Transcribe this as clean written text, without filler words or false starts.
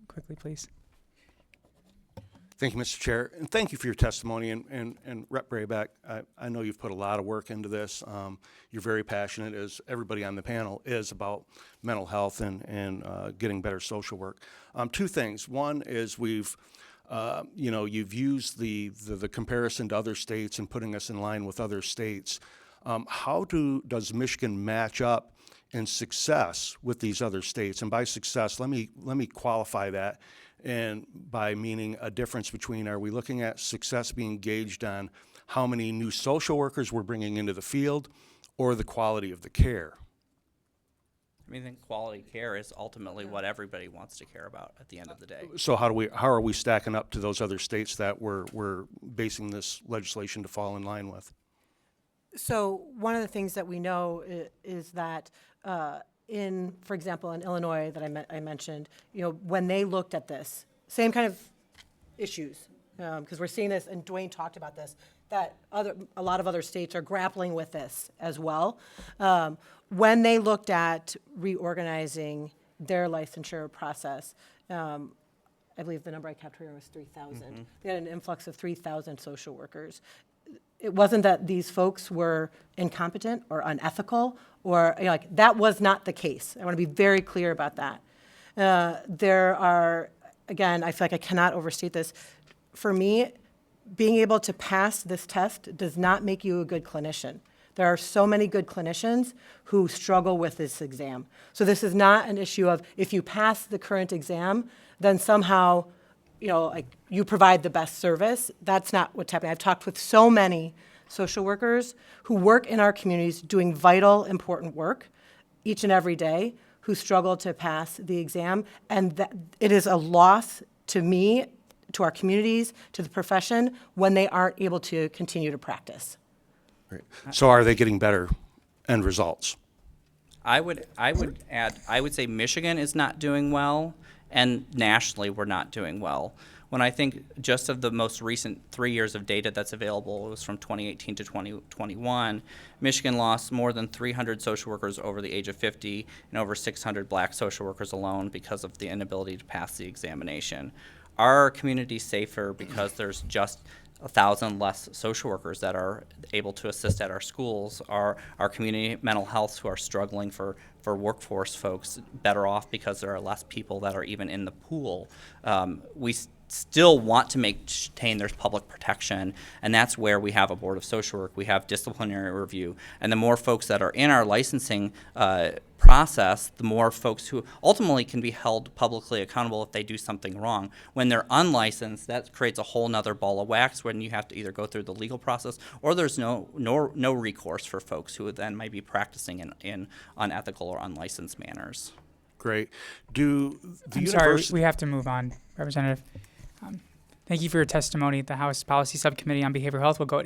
quickly, please. Thank you, Mr. Chair, and thank you for your testimony. And Rep. Brebec, I know you've put a lot of work into this. You're very passionate, as everybody on the panel is, about mental health and getting better social work. Two things. One is you've used the comparison to other states and putting us in line with other states. How does Michigan match up in success with these other states? And by success, let me qualify that. And by meaning a difference between, are we looking at success being gauged on how many new social workers we're bringing into the field, or the quality of the care? I think quality care is ultimately what everybody wants to care about at the end of the day. So how are we stacking up to those other states that we're basing this legislation to fall in line with? So one of the things that we know is that for example, in Illinois that I mentioned, when they looked at this, same kind of issues, because we're seeing this, and Duane talked about this, that a lot of other states are grappling with this as well. When they looked at reorganizing their licensure process, I believe the number I kept here was 3,000. Mm-hmm. They had an influx of 3,000 social workers. It wasn't that these folks were incompetent or unethical, or that was not the case. I want to be very clear about that. There are, again, I feel like I cannot overstate this. For me, being able to pass this test does not make you a good clinician. There are so many good clinicians who struggle with this exam. So this is not an issue of if you pass the current exam, then somehow you provide the best service. That's not what's happening. I've talked with so many social workers who work in our communities doing vital, important work each and every day, who struggle to pass the exam. And that it is a loss to me, to our communities, to the profession, when they aren't able to continue to practice. Great. So are they getting better end results? I would add, I would say Michigan is not doing well, and nationally we're not doing well. When I think just of the most recent 3 years of data that's available, it was from 2018 to 2021, Michigan lost more than 300 social workers over the age of 50 and over 600 black social workers alone because of the inability to pass the examination. Are our communities safer because there's just 1,000 less social workers that are able to assist at our schools? Are our community mental health who are struggling for workforce folks better off because there are less people that are even in the pool? We still want to maintain there's public protection, and that's where we have a board of social work, we have disciplinary review, and the more folks that are in our licensing process, the more folks who ultimately can be held publicly accountable if they do something wrong. When they're unlicensed, that creates a whole nother ball of wax when you have to either go through the legal process or there's no recourse for folks who then might be practicing in unethical or unlicensed manners. Great. I'm sorry, we have to move on, Representative. Thank you for your testimony. The House Policy Subcommittee on Behavioral Health will go to